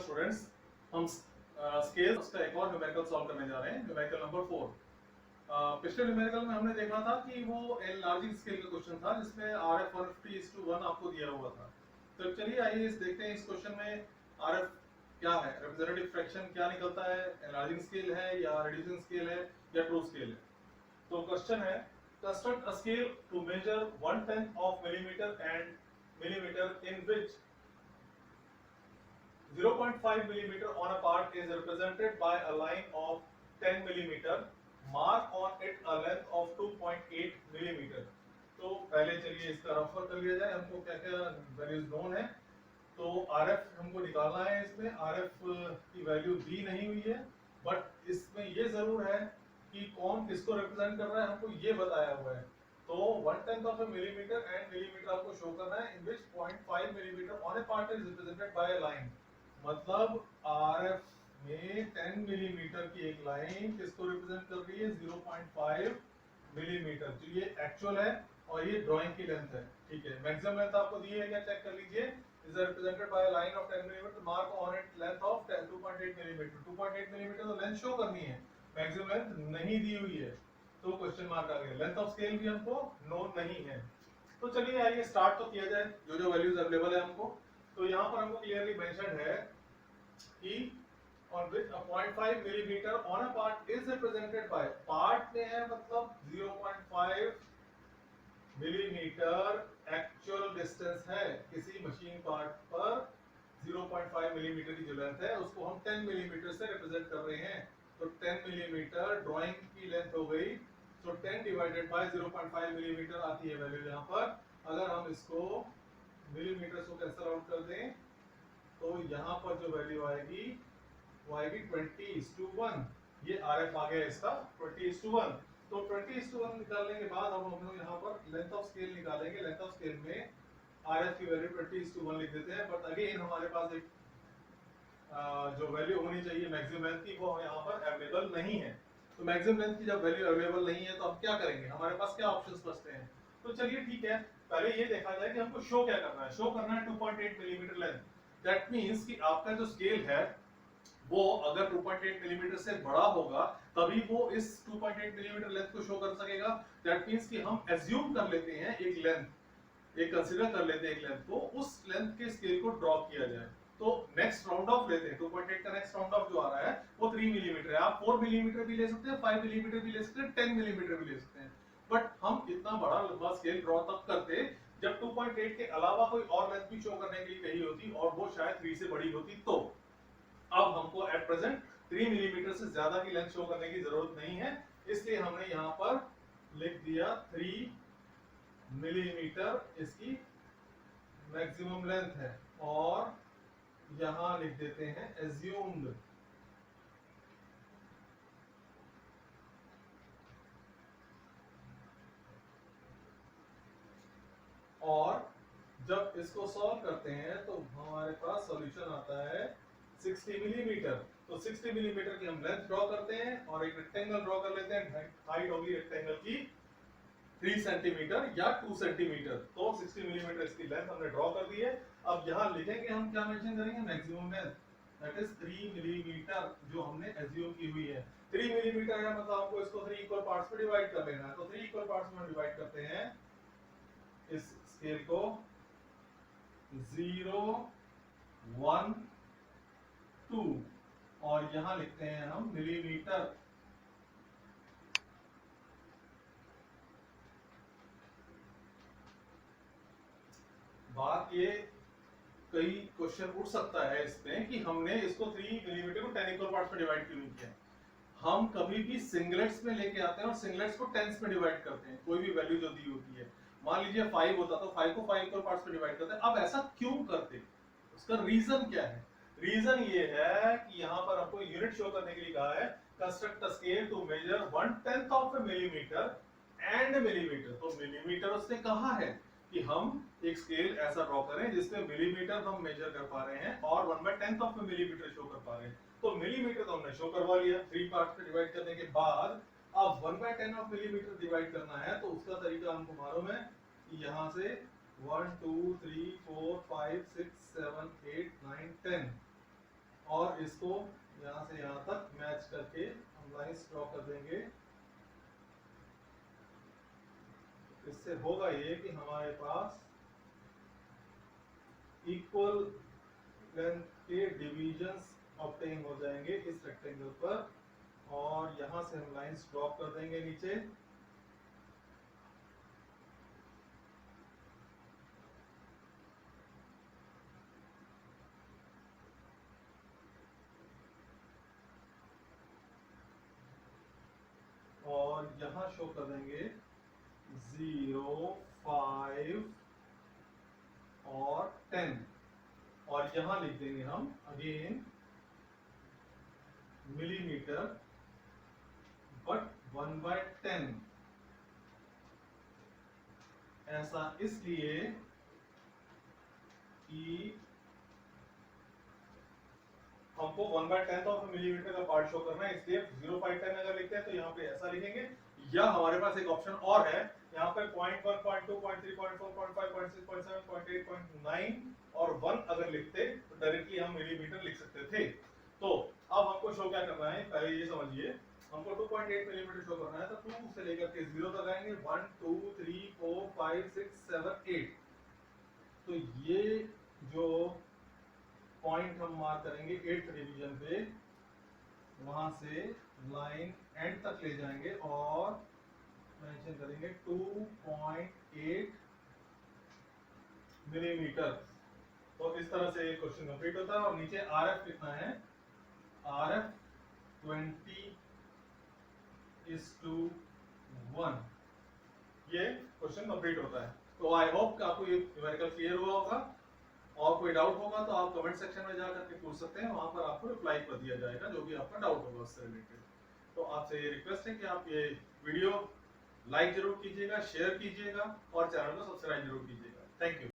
Students, हम scale उसका एक और न्यूमेरिकल सॉल्व करने जा रहे हैं, न्यूमेरिकल नंबर 4। पिछले न्यूमेरिकल में हमने देखा था कि वो एनलार्जिंग स्केल का क्वेश्चन था जिसमें RF 150:1 आपको दिया हुआ था। तो चलिए आइए देखते हैं इस क्वेश्चन में RF क्या है, रिप्रेजेंटेटिव फ्रैक्शन क्या निकलता है, एनलार्जिंग स्केल है या रिड्यूसिंग स्केल है या ट्रू स्केल है। तो क्वेश्चन है, construct a scale to measure 1/10 of millimetre and millimetre in which 0.5 millimeter on a part is represented by a line of 10 millimeter. Mark on it a length of 2.8 millimeter. तो पहले चलिए इसका रफर कर लिया जाए, हमको क्या क्या वैल्यूज नोन है। तो RF हमको निकालना है, इसमें RF की वैल्यू दी नहीं हुई है, बट इसमें ये जरूर है कि कौन किसको रिप्रेजेंट कर रहा है, हमको ये बताया हुआ है। तो 1/10 of a millimetre and millimetre आपको शो करना है, इन which 0.5 millimetre on A part is represented by a line. मतलब RF में 10 मिलीमीटर की एक लाइन किसको रिप्रेजेंट कर रही है, 0.5 मिलीमीटर। तो ये एक्चुअल है और ये ड्राइंग की लेंथ है, ठीक है। मैक्सिमम लेंथ आपको दी है क्या, चेक कर लीजिए। Is represented by a line of 10 millimetre, mark on it length of 2.8 millimetre. 2.8 millimetre तो लेंथ शो करनी है, मैक्सिमम लेंथ नहीं दी हुई है, तो क्वेश्चन मार्क आ गया। लेंथ ऑफ स्केल भी हमको नोन नहीं है। तो चलिए आइए स्टार्ट तो किया जाए, जो वैल्यूज अवेलेबल है हमको। तो यहाँ पर हमको क्लियरली मेंशन है कि on which a 0.5 millimeter on a part is represented by, part में है मतलब 0.5 मिलीमीटर एक्चुअल डिस्टेंस है किसी मशीन पार्ट पर। 0.5 मिलीमीटर की जो लेंथ है उसको हम 10 मिलीमीटर से रिप्रेजेंट कर रहे हैं। तो 10 मिलीमीटर ड्राइंग की लेंथ हो गई, तो 10 डिवाइडेड बाय 0.5 मिलीमीटर आती है वैल्यू यहाँ पर। अगर हम इसको मिलीमीटर को कैंसिल आउट कर दें तो यहाँ पर जो वैल्यू आएगी वो आएगी 20:1। ये RF आ गया इसका 20:1। तो 20:1 निकालने के बाद अब हम लोग यहाँ पर लेंथ ऑफ स्केल निकालेंगे। लेंथ ऑफ स्केल में RF की वैल्यू 20:1 लिख देते हैं, बट अगेन हमारे पास एक जो वैल्यू होनी चाहिए मैक्सिमम लेंथ की, वो यहाँ पर अवेलेबल नहीं है। तो मैक्सिमम लेंथ की जब वैल्यू अवेलेबल नहीं है तो हम क्या करेंगे, हमारे पास क्या ऑप्शंस बचते हैं। तो चलिए ठीक है, पहले ये देखा जाए कि हमको शो क्या करना है। शो करना है 2.8 मिलीमीटर लेंथ। दैट मींस कि आपका जो स्केल है वो अगर 2.8 मिलीमीटर से बड़ा होगा तभी वो इस 2.8 मिलीमीटर लेंथ को शो कर सकेगा। दैट मींस कि हम एज्यूम कर लेते हैं एक लेंथ, एक कंसीडर कर लेते हैं एक लेंथ को, उस लेंथ के स्केल को ड्रॉ किया जाए। तो नेक्स्ट राउंड ऑफ लेते हैं। 2.8 का नेक्स्ट राउंड ऑफ जो आ रहा है वो 3 मिलीमीटर है। आप 4 मिलीमीटर भी ले सकते हैं, 5 मिलीमीटर भी ले सकते हैं, 10 मिलीमीटर भी ले सकते हैं। बट हम इतना बड़ा लंबा स्केल ड्रॉ तब करते जब 2.8 के अलावा कोई और लेंथ भी शो करने के लिए कही होती और वो शायद 3 से बड़ी होती। तो अब हमको एट प्रेजेंट 3 मिलीमीटर से ज्यादा की लेंथ शो करने की जरूरत नहीं है, इसलिए हमने यहां पर लिख दिया 3 मिलीमीटर इसकी मैक्सिमम लेंथ है। और यहां लिख देते हैं एज्यूम्ड। और जब इसको सॉल्व करते हैं तो हमारे पास सॉल्यूशन आता है 60 मिलीमीटर। तो 60 मिलीमीटर की हम लेंथ ड्रॉ करते हैं और एक रेक्टेंगल ड्रॉ कर लेते हैं। हाइट होगी रेक्टेंगल की 3 सेंटीमीटर या 2 सेंटीमीटर। तो 60 मिलीमीटर इसकी लेंथ हमने ड्रॉ कर दी है। अब यहाँ लिखेंगे हम क्या मेंशन करेंगे, maximum length, that is 3 millimetre जो हमने एज्यूम की हुई है। 3 मिलीमीटर है मतलब हमको इसको 3 इक्वल पार्ट्स में डिवाइड कर लेना है। तो 3 इक्वल पार्ट्स में डिवाइड करते हैं इस स्केल को 0, 1, 2 और यहां लिखते हैं हम मिलीमीटर। बात ये कई क्वेश्चन उठ सकता है इसमें कि हमने इसको 3 मिलीमीटर को 10 इक्वल पार्ट्स में डिवाइड क्यों नहीं किया। हम कभी भी सिंगलेट्स में लेके आते हैं और सिंगलेट्स को टेंस में डिवाइड करते हैं, कोई भी वैल्यू जो दी होती है। मान लीजिए 5 होता तो 5 को 5 इक्वल पार्ट्स में डिवाइड करते हैं। अब ऐसा क्यों करते, उसका रीजन क्या है। रीजन ये है कि यहाँ पर हमको यूनिट शो करने के लिए कहा है, construct a scale to measure 1/10 of a millimetre and millimetre. तो मिलीमीटर उसने कहा है कि हम एक स्केल ऐसा ड्रॉ करें जिसमें मिलीमीटर हम मेजर कर पा रहे हैं और 1/10 ऑफ ए मिलीमीटर शो कर पा रहे हैं। तो मिलीमीटर तो हमने शो करवा लिया 3 पार्ट्स में डिवाइड करने के बाद। अब 1/10 ऑफ मिलीमीटर डिवाइड करना है तो उसका तरीका हमको मालूम है कि यहाँ से 1 2 3 4 5 6 7 8 9 10 और इसको यहाँ से यहाँ तक मैच करके हम लाइंस ड्रॉ कर देंगे। इससे होगा ये कि हमारे पास इक्वल लेंथ के डिविजन्स ऑब्टेन हो जाएंगे इस रेक्टेंगल पर, और यहां से हम लाइंस ड्रॉ कर देंगे नीचे। और यहां शो कर देंगे 0, 5 और 10, और यहां लिख देंगे हम अगेन मिलीमीटर बट 1/10। ऐसा इसलिए कि हमको 1/10 ऑफ मिलीमीटर का पार्ट शो करना है, इसलिए 0/10 अगर लिखते हैं तो यहाँ पे ऐसा लिखेंगे। या हमारे पास एक ऑप्शन और है, यहाँ पे 0.1, 0.2, 0.3, 0.4, 0.5, 0.6, 0.7, 0.8, 0.9 और 1 अगर लिखते तो डायरेक्टली हम मिलीमीटर लिख सकते थे। तो अब हमको शो क्या करना है, पहले ये समझिए। हमको 2.8 मिलीमीटर शो करना है, तो 2 से लेकर के 0 तक आएंगे, 1, 2, 3, 4, 5, 6, 7, 8। तो ये जो पॉइंट हम मार्क करेंगे 8th डिवीजन पे, वहां से लाइन एंड तक ले जाएंगे और मेंशन करेंगे 2.8 मिलीमीटर। तो इस तरह से क्वेश्चन कंप्लीट होता है। और नीचे आरएफ कितना है, आरएफ 20:1, ये क्वेश्चन कंप्लीट होता है। तो आई होप कि आपको ये न्यूमेरिकल क्लियर हुआ होगा, और कोई डाउट होगा तो आप कमेंट सेक्शन में जाकर के पूछ सकते हैं, वहां पर आपको रिप्लाई कर दिया जाएगा जो भी आपका डाउट होगा उससे रिलेटेड। तो आपसे ये रिक्वेस्ट है कि आप ये वीडियो लाइक जरूर कीजिएगा, शेयर कीजिएगा और चैनल को सब्सक्राइब जरूर कीजिएगा। Thank you.